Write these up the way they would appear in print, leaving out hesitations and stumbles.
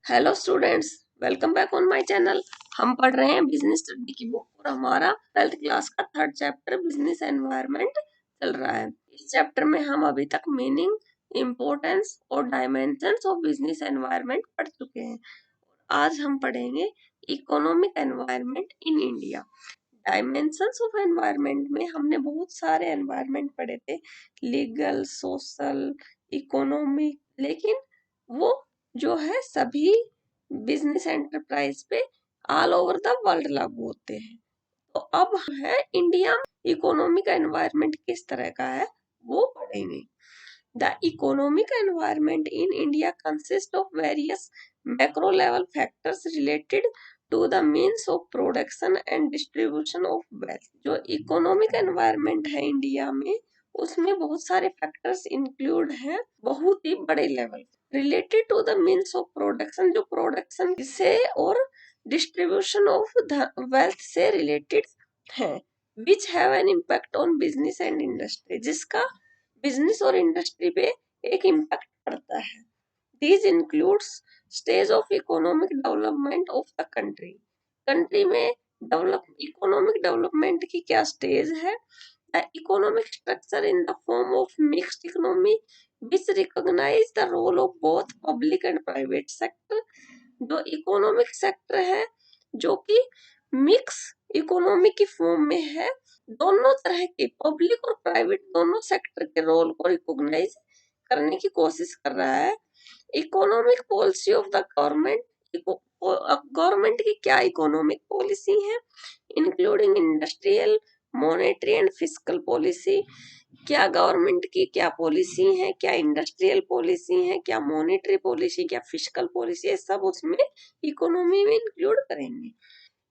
Hello students, welcome back on my channel. हम पढ़ रहे हैं बिजनेस स्टडी की बुक और हमारा 12th क्लास का थर्ड चैप्टर बिजनेस एनवायरनमेंट चल रहा है। इस चैप्टर में हम अभी तक मीनिंग, इम्पोर्टेंस और डायमेंशंस ऑफ बिजनेस एनवायरनमेंट पढ़ चुके हैं। आज हम पढ़ेंगे economic environment in India. Dimensions of environment में हमने बहुत सारे एनवायरनमेंट पढ़े थे, लीगल, सोशल, इकोनॉमिक, लेकिन वो जो है सभी बिजनेस एंटरप्राइज पे ऑल ओवर द वर्ल्ड लागू होते हैं। तो अब है इंडिया में इकोनॉमिक एनवायरनमेंट किस तरह का है वो पढ़ेंगे। The economic environment in India consists of various macro level factors related to the means of production and distribution of wealth। जो इकोनॉमिक एनवायरनमेंट है इंडिया में, उसमें बहुत सारे फैक्टर्स इंक्लूड हैं, बहुत ही बड़े level. Related to the means of production, जो प्रोडक्शन से और डिस्ट्रीब्यूशन ऑफ वेल्थ से रिलेटेड है, which have an impact on business and industry, जिसका बिजनेस और इंडस्ट्री पे एक इम्पैक्ट पड़ता है। These includes stage of economic development of the country. Country में इकोनॉमिक डेवलपमेंट की क्या स्टेज है। Economic structure in the form of mixed economy which recognise the role of both public and private sector. जो economic sector है जो कि mix economy की form में है, दोनों तरह के पब्लिक और प्राइवेट दोनों सेक्टर के रोल को रिकॉग्नाइज करने की कोशिश कर रहा है। Economic policy of the government, government की क्या इकोनॉमिक पॉलिसी है, including industrial, monetary and fiscal policy. क्या गवर्नमेंट की क्या पॉलिसी है, क्या इंडस्ट्रियल पॉलिसी है, क्या मॉनेटरी पॉलिसी, क्या फिस्कल पॉलिसी है, सब उसमें इकोनॉमी में इंक्लूड करेंगे।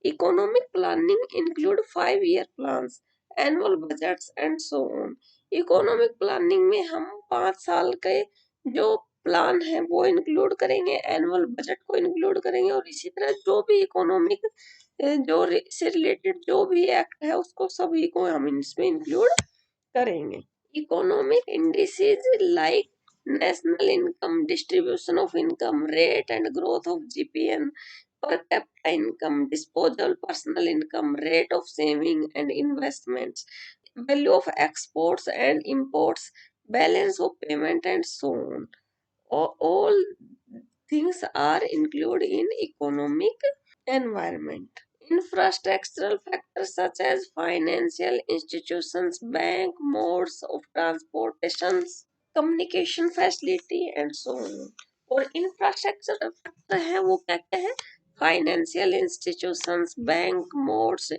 Economic planning include 5 year plans, annual budgets and so on. Economic planning में हम 5 साल के जो प्लान है वो इंक्लूड करेंगे, एनुअल बजट को इंक्लूड करेंगे, और इसी तरह जो भी इकोनॉमिक जो से रिलेटेड जो भी एक्ट है उसको सभी को हम इसमें इंक्लूड करेंगे। Economic indices like national income, distribution of income, rate and growth of GPN, per capita income, disposable personal income, rate of saving and investments, value of exports and imports, balance of payment and so on. All things are included in economic environment. Infrastructural factors such as financial institutions, bank, modes of transportation, communication facility and so on. और infrastructure factor है वो क्या क्या है, financial institutions, bank, modes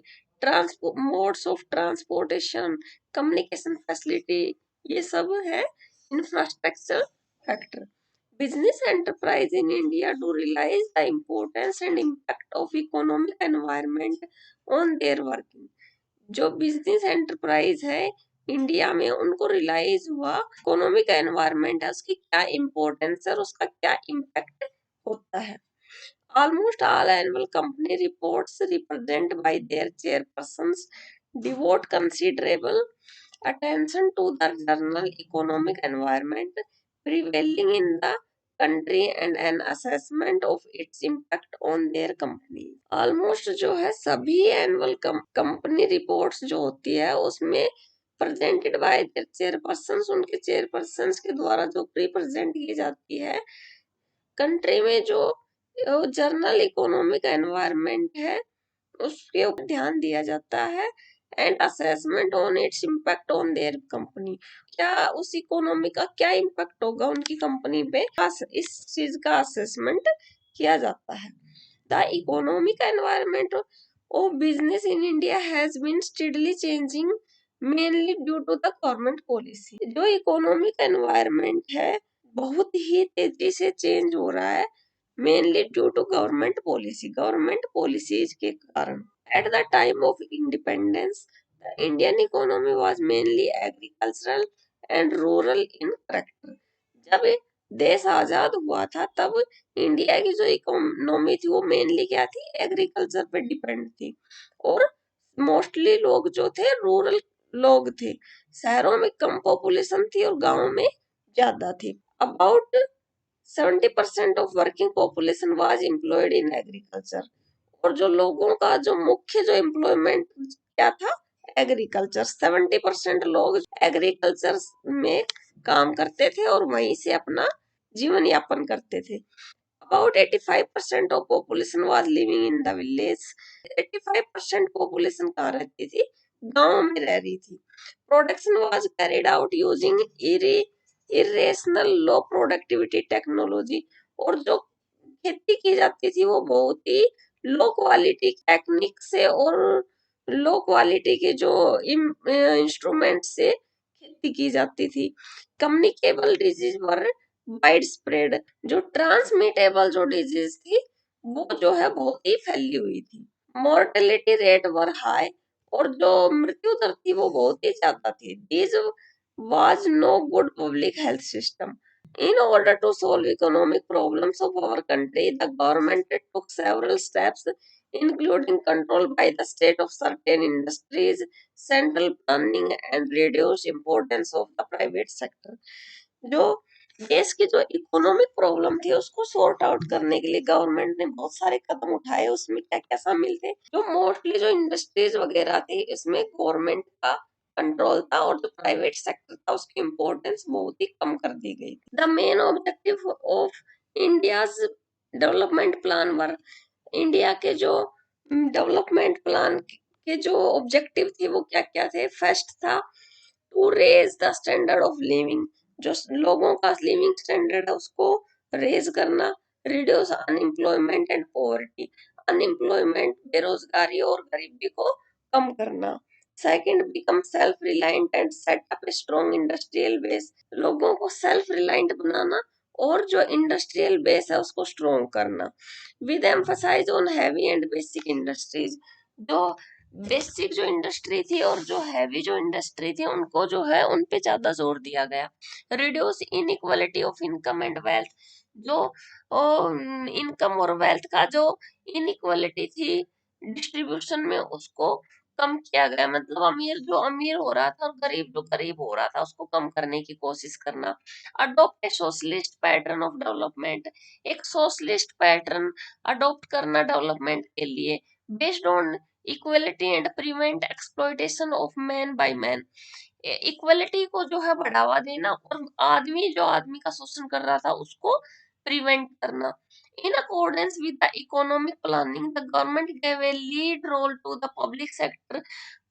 of transportation, communication facility, ये सब है infrastructure factor. Business enterprise in India do realize the importance and impact of economic environment on their working। जो बिजनेस एंटरप्राइज है इंडिया में, उनको रियलाइज हुआ इकोनॉमिक एनवायरनमेंट है, उसकी क्या इम्पोर्टेंस है और उसका क्या इम्पैक्ट होता है। Almost all annual company reports represented by their chairpersons devote considerable attention to the general economic environment prevailing in the country and an assessment of its impact on their company। Almost जो है सभी annual company reports जो होती है उसमें presented by there chairpersons, उनके chairpersons के द्वारा जो रिप्रेजेंट की जाती है कंट्री में जो जर्नल इकोनॉमिक एनवायरनमेंट है उसके ऊपर ध्यान दिया जाता है। And assessment on its impact on their company, क्या उस इकोनॉमी का क्या इम्पैक्ट होगा उनकी कंपनी पे, इस चीज का असेसमेंट किया जाता है। The economic environment of business in India has been steadily changing mainly due to the government policy. जो इकोनॉमिक एनवायरनमेंट है बहुत ही तेजी से चेंज हो रहा है, mainly due to government policies के कारण। At the time of independence the Indian economy was mainly agricultural and rural in character. जब देश आजाद हुआ था तब इंडिया की जो इकोनॉमी थी वो मेनली क्या थी, एग्रीकल्चर पे डिपेंड थी, और मोस्टली लोग जो थे रूरल लोग थे, शहरों में कम पॉपुलेशन थी और गांव में ज्यादा थी। About 70% of working population was employed in agriculture. और जो लोगों का जो मुख्य जो एम्प्लॉयमेंट क्या था, एग्रीकल्चर। 70% लोग एग्रीकल्चर में काम करते थे और वहीं से अपना जीवन यापन करते थे। About 85% of population was living in the village. 85% population कहाँ रहती थी, गांव में रह रही थी। Production was carried out using irrational low productivity technology। और जो खेती की जाती थी वो बहुत ही लो क्वालिटी टेक्निक से और लो क्वालिटी के जो इंस्ट्रूमेंट से खेती की जाती थी। कम्युनिकेबल डिजीज वर वाइड स्प्रेड। जो ट्रांसमिटेबल जो डिजीज थी वो जो है बहुत ही फैली हुई थी। मोर्टेलिटी रेट वर हाई। और जो मृत्यु दर थी वो बहुत ही ज्यादा थी। This was no good public health system. In order to solve economic problems of our country, the government took several steps, including control by the state of certain industries, central planning, and reduced importance of the private sector। जो देश की जो economic problem थी उसको sort out करने के लिए government ने बहुत सारे कदम उठाए। उसमें क्या क्या शामिल थे, जो मोस्टली जो इंडस्ट्रीज वगैरह थी इसमें गवर्नमेंट का कंट्रोल था और जो प्राइवेट सेक्टर था उसकी इम्पोर्टेंस बहुत ही कम कर दी गई थी। The main objective of India's development plan were. India के जो डेवलपमेंट प्लान के जो ऑब्जेक्टिव थे वो क्या क्या थे। फर्स्ट था to raise the standard of living. जो लोगों का लिविंग स्टैंडर्ड है उसको रेज करना। Reduce unemployment and poverty. Unemployment, बेरोजगारी और गरीबी को कम करना। Second, become self reliant and set up a strong industrial base. लोगों को सेल्फ रिलायंट बनाना और जो इंडस्ट्रियल बेस है उसको स्ट्रॉन्ग करना। With emphasise on heavy and basic industries. जो बेसिक जो इंडस्ट्री थी और जो हैवी जो इंडस्ट्री थी उनको जो है उन पे ज्यादा जोर दिया गया। Reduce inequality of income and wealth. जो इनकम और वेल्थ का जो इनइक्वालिटी थी डिस्ट्रीब्यूशन में उसको कम किया गया। मतलब अमीर जो अमीर हो रहा था और गरीब जो गरीब हो रहा था उसको कम करने की कोशिश करना। Adopt a socialist pattern of development. एक सोशलिस्ट पैटर्न अडॉप्ट करना डेवलपमेंट के लिए, based on equality and prevent exploitation of man by man. Equality को जो है बढ़ावा देना और आदमी जो आदमी का शोषण कर रहा था उसको प्रिवेंट करना। In accordance with the economic planning, the government gave a lead role to the public sector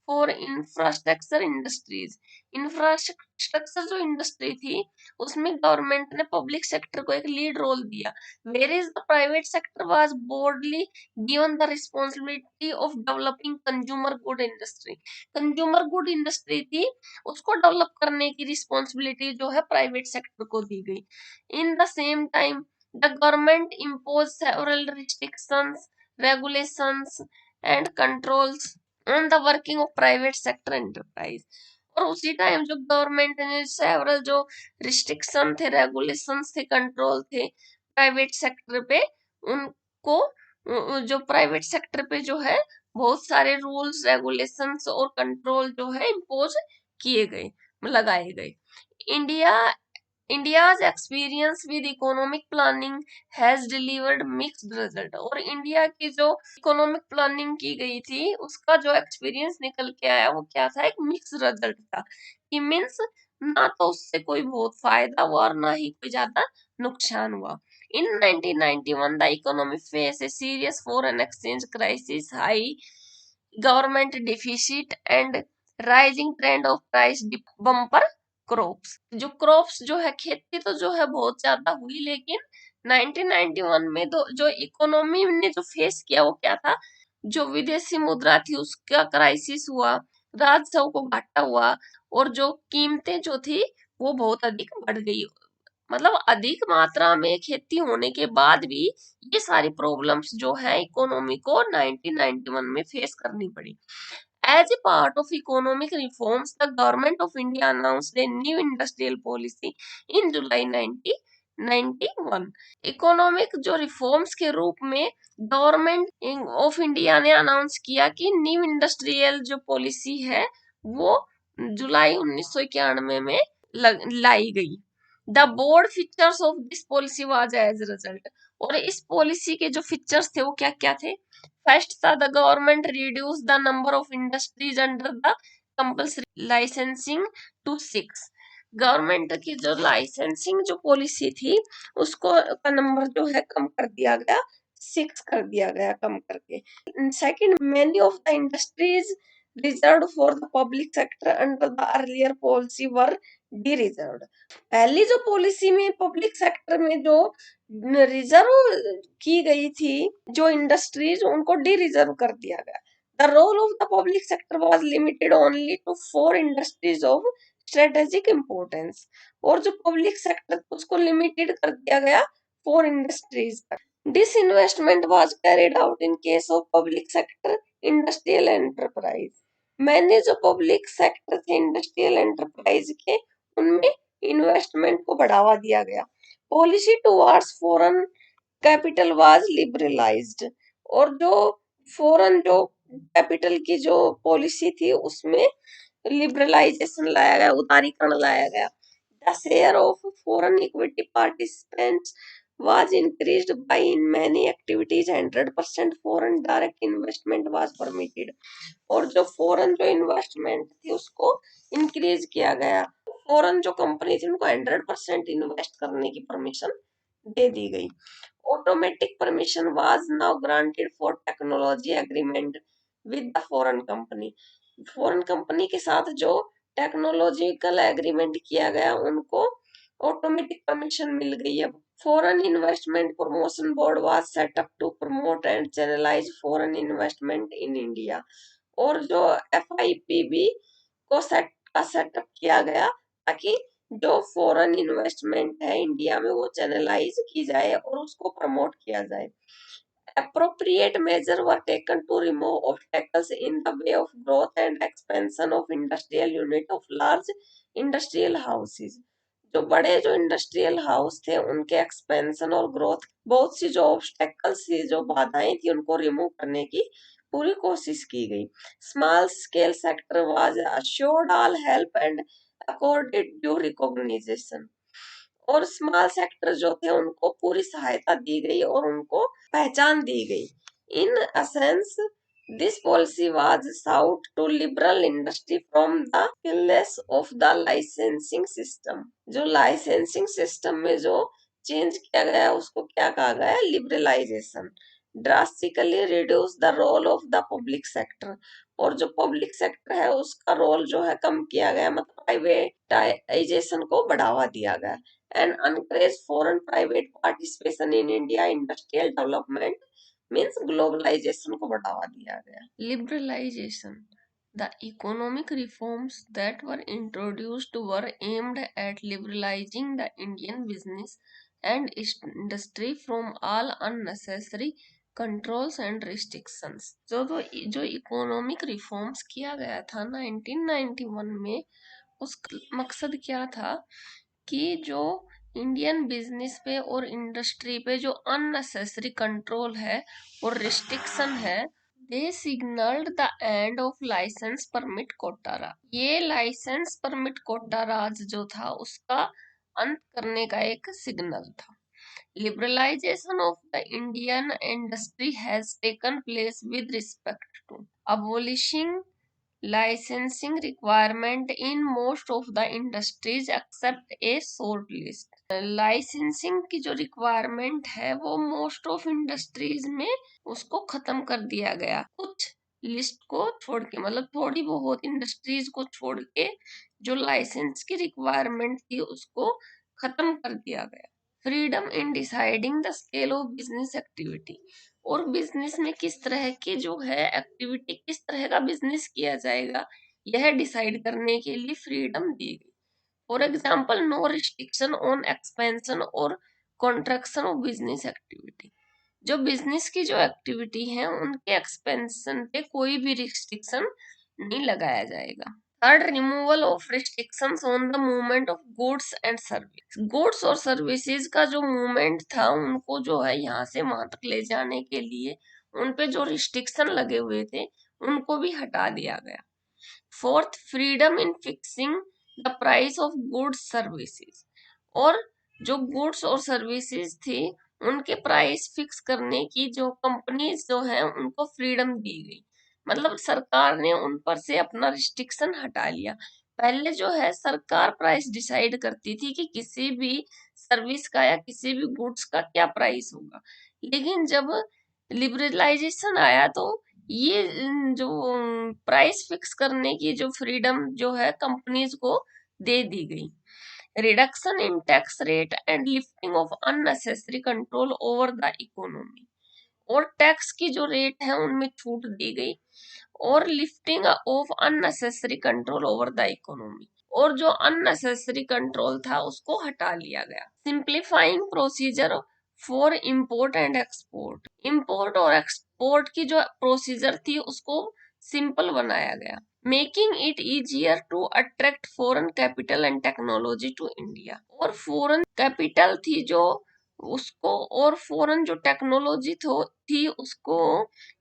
for infrastructure industries। Infrastructure जो इंडस्ट्री थी उसमें गवर्नमेंट ने पब्लिक सेक्टर को एक लीड रोल दिया। Whereas the private sector was boldly given the responsibility of developing consumer good industry। Consumer good industry थी उसको develop करने की रिस्पॉन्सिबिलिटी जो है प्राइवेट सेक्टर को दी गई। In the same time the government imposed several restrictions, regulations and controls on the working of private sector enterprise। और उसी टाइम जो गवर्नमेंट ने सेवरल जो रिस्ट्रिक्शन थे, रेगुलेशंस थे, कंट्रोल थे प्राइवेट सेक्टर पे, उनको जो प्राइवेट सेक्टर पे जो है बहुत सारे रूल्स, रेगुलेशंस और कंट्रोल जो है इम्पोज किए गए, लगाए गए। India India's experience with economic planning has delivered mixed result। और इंडिया की जो इकोनॉमिक प्लानिंग की गई थी उसका जो एक्सपीरियंस निकल के आया वो क्या था, एक मिक्स रिजल्ट था। कि मीन्स ना तो उससे कोई बहुत फायदा हुआ और ना ही कोई ज्यादा नुकसान हुआ। In 1991 the economy faced a serious foreign exchange crisis, high government deficit and rising trend of price bumper crops. जो क्रॉप्स जो है खेती तो जो है बहुत ज्यादा हुई, लेकिन 1991 में तो जो इकोनॉमी ने जो फेस किया वो क्या था, जो विदेशी मुद्रा थी उसका क्राइसिस हुआ, राजस्व को घाटा हुआ और जो कीमतें जो थी वो बहुत अधिक बढ़ गई। मतलब अधिक मात्रा में खेती होने के बाद भी ये सारी प्रॉब्लम्स जो है इकोनॉमी को 1991 में फेस करनी पड़ी। As a part of economic reforms, the government of India announced a new industrial policy in July 1991। Economic जो रिफॉर्म्स के रूप में गवर्नमेंट ऑफ इंडिया ने अनाउंस किया कि न्यू इंडस्ट्रियल जो पॉलिसी है वो जुलाई 1991 में लाई गई। The board features of this policy was as result. और इस पॉलिसी के जो फीचर्स थे वो क्या क्या थे? फर्स्ट था the government reduce the number of industries under the compulsory licensing to 6। Government की जो लाइसेंसिंग जो पॉलिसी थी उसको का नंबर जो है कम कर दिया गया, 6 कर दिया गया कम करके। Second, many of the industries reserved for the public sector under the earlier policy were de-reserved। पहली जो पॉलिसी में पब्लिक सेक्टर में जो रिजर्व की गई थी जो इंडस्ट्रीज, उनको डी रिजर्व कर दिया गया। The role of the public sector was limited only to 4 industries of strategic importance. और जो पब्लिक सेक्टर उसको लिमिटेड कर दिया गया 4 इंडस्ट्रीज तक। Disinvestment was carried out in case of public sector industrial enterprise। मैंने जो पब्लिक सेक्टर थे इंडस्ट्रियल एंटरप्राइज के, उनमें इन्वेस्टमेंट को बढ़ावा दिया गया। Policy towards foreign capital was liberalised. और जो फॉरेन जो कैपिटल की जो पॉलिसी थी उसमें लिबरलाइजेशन लाया गया, उदारीकरण लाया गया। The share of foreign equity participants was increased by in many activities। 100% foreign direct investment was permitted। और जो फॉरेन जो इन्वेस्टमेंट थी उसको इंक्रीज किया गया। फॉरेन जो कंपनी थी उनको 100% इन्वेस्ट करने की परमिशन दे दी गई। Automatic permission was now granted for technology agreement with the foreign company. Foreign company के साथ जो टेक्नोलॉजिकल एग्रीमेंट किया गया उनको ऑटोमेटिक परमिशन मिल गई। अब foreign investment promotion board was set up to promote and channelize foreign investment in India। और जो FIPB को सेटअप किया गया ताकि जो फॉरेन इन्वेस्टमेंट है इंडिया में वो चैनलाइज की जाए और उसको प्रमोट किया जाए। Appropriate measures were taken to remove obstacles in the way of growth and expansion of industrial unit of large industrial houses। जो बड़े जो इंडस्ट्रियल हाउस थे उनके एक्सपेंशन और ग्रोथ, बहुत सी जो ऑब्स्टेकल्स थी जो बाधाएं थी उनको रिमूव करने की पूरी कोशिश की गई। Small scale sector was assured all help and accorded due recognition। और स्मॉल सेक्टर जो थे उनको पूरी सहायता दी गई और उनको पहचान दी गई। In essence this policy was sought to liberal industry from the killness of the licensing system. जो लाइसेंसिंग सिस्टम में जो चेंज किया गया उसको क्या कहा गया? Liberalisation. Drastically reduce the role of the public sector. और जो पब्लिक सेक्टर है उसका रोल जो है कम किया गया, मतलब प्राइवेटाइजेशन को बढ़ावा दिया गया। and encourage foreign private participation in India industrial development means globalization को बढ़ावा दिया गया। Liberalization, the economic reforms that were introduced were aimed at liberalizing the Indian business and industry from all unnecessary controls and restrictions. जो economic reforms किया गया था 1991 में, उसका मकसद क्या था कि जो इंडियन बिजनेस पे और इंडस्ट्री पे जो अननेसेसरी कंट्रोल है और रिस्ट्रिक्शन है, they signalled the end of licence permit quota raj. ये लाइसेंस परमिट कोटा राज जो था उसका अंत करने का एक सिग्नल था। Liberalization of the Indian industry has taken place with respect to abolishing licensing requirement in most of the industries except a short list। Licensing की जो रिक्वायरमेंट है वो मोस्ट ऑफ इंडस्ट्रीज में उसको खत्म कर दिया गया, कुछ लिस्ट को छोड़ के, मतलब थोड़ी बहुत इंडस्ट्रीज को छोड़ के जो लाइसेंस की रिक्वायरमेंट थी उसको खत्म कर दिया गया। Freedom in deciding the scale of business activity. और बिजनेस में किस तरह की जो है एक्टिविटी, किस तरह का बिजनेस किया जाएगा, यह डिसाइड करने के लिए फ्रीडम दी गई। For example, no restriction on expansion और कॉन्ट्रैक्शन ऑफ बिजनेस एक्टिविटी। जो बिजनेस की जो एक्टिविटी है उनके एक्सपेंशन पे कोई भी रिस्ट्रिक्शन नहीं लगाया जाएगा। Third, removal of restrictions on the movement of goods and service. Goods और सर्विसेज का जो मूवमेंट था उनको जो है यहाँ से वहां तक ले जाने के लिए उन पे जो रिस्ट्रिक्शन लगे हुए थे उनको भी हटा दिया गया। Fourth, freedom in fixing the price of goods services. और जो गुड्स और सर्विसेज थी उनके प्राइस फिक्स करने की जो कंपनीज जो है उनको फ्रीडम दी गई। मतलब सरकार ने उन पर से अपना रिस्ट्रिक्शन हटा लिया। पहले जो है सरकार प्राइस डिसाइड करती थी कि किसी भी सर्विस का या किसी भी गुड्स का क्या प्राइस होगा, लेकिन जब लिबरलाइजेशन आया तो ये जो प्राइस फिक्स करने की जो फ्रीडम जो है कंपनीज को दे दी गई। Reduction in tax rate and lifting of unnecessary control over the economy, और टैक्स की जो रेट है उनमें छूट दी गई, और lifting of unnecessary control over the economy, और जो अननेसेसरी कंट्रोल था उसको हटा लिया गया। Simplifying procedure for import and export, import और एक्सपोर्ट की जो प्रोसीजर थी उसको सिंपल बनाया गया। Making it easier to attract foreign capital and technology to India, और फॉरेन कैपिटल थी जो उसको और फॉरेन जो टेक्नोलॉजी थी उसको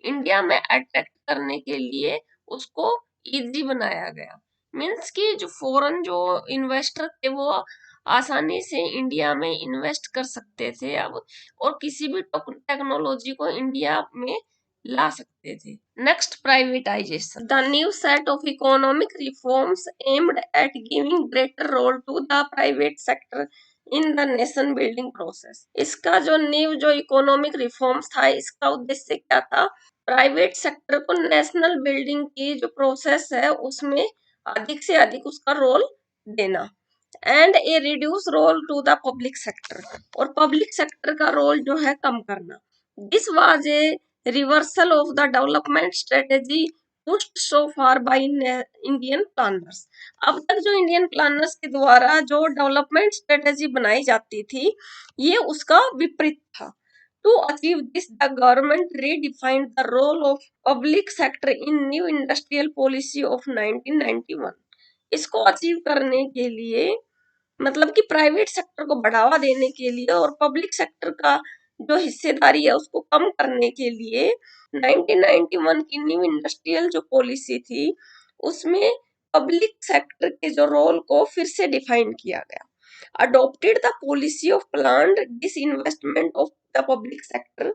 इंडिया में अट्रैक्ट करने के लिए उसको इजी बनाया गया। मीन्स कि जो फॉरेन जो इन्वेस्टर थे वो आसानी से इंडिया में इन्वेस्ट कर सकते थे अब, और किसी भी टेक्नोलॉजी को इंडिया में ला सकते थे। Next, privatisation. The new set of economic reforms aimed at giving greater role to the private sector in the nation building process. इसका जो न्यू जो इकोनॉमिक रिफॉर्म्स था इसका उद्देश्य क्या था? प्राइवेट सेक्टर को नेशनल बिल्डिंग की जो प्रोसेस है उसमें अधिक से अधिक उसका रोल देना, and a reduce role to the public sector, और पब्लिक सेक्टर का रोल जो है कम करना। This was a reversal of the development strategy pushed so far by Indian planners. अब तक जो इंडियन प्लानर्स के द्वारा जो डेवलपमेंट स्ट्रेटेजी बनाई जाती थी ये उसका विपरीत था। To achieve this, the government redefined the role of public sector in new industrial policy of 1991. इसको अचीव करने के लिए, मतलब कि प्राइवेट सेक्टर को बढ़ावा देने के लिए और पब्लिक सेक्टर का जो हिस्सेदारी है उसको कम करने के लिए 1991 की न्यू इंडस्ट्रियल जो पॉलिसी थी उसमें पब्लिक सेक्टर के जो रोल को फिर से डिफाइन किया गया। Adopted the policy of planned disinvestment of the public sector.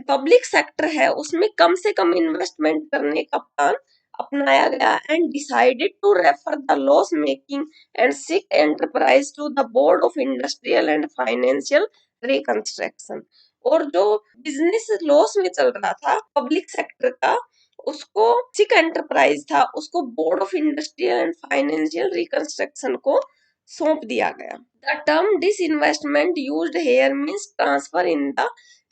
Public sector है उसमें कम से कम इन्वेस्टमेंट करने का प्लान अपनाया गया, and decided to refer the loss making and sick enterprise to the board of industrial and financial reconstruction. और जो business loss में चल रहा था पब्लिक सेक्टर का उसको सिक एंटरप्राइज था उसको board of industrial and financial reconstruction को सौंप दिया गया। The term disinvestment used here means transfer in the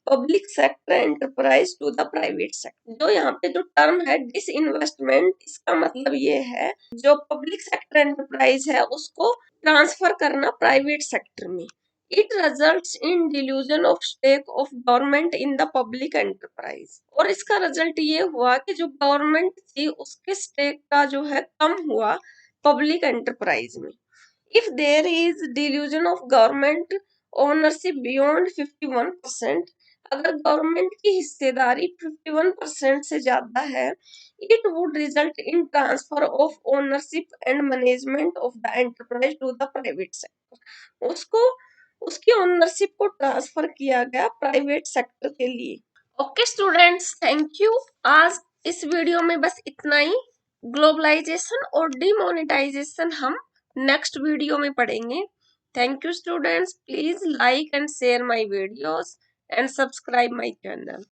public sector enterprise to the private sector. जो यहाँ पे जो टर्म है डिसइन्वेस्टमेंट, इसका मतलब ये है जो पब्लिक सेक्टर एंटरप्राइज है उसको ट्रांसफर करना प्राइवेट सेक्टर में। It results in dilution of stake of government in the public enterprise, और इसका रिजल्ट ये हुआ कि जो गवर्नमेंट थी उसके स्टेक का जो है कम हुआ पब्लिक एंटरप्राइज में। If there is delusion of government ownership beyond 51%, अगर गवर्नमेंट की हिस्सेदारी 51% से ज्यादा है, it would result in transfer of ownership and management of the enterprise to the private sector. उसको उसकी ओनरशिप को ट्रांसफर किया गया प्राइवेट सेक्टर के लिए। Okay students, thank you. आज इस वीडियो में बस इतना ही। ग्लोबलाइजेशन और डिमोनेटाइजेशन हम नेक्स्ट वीडियो में पढ़ेंगे। Thank you students, please like and share my videos and subscribe my channel.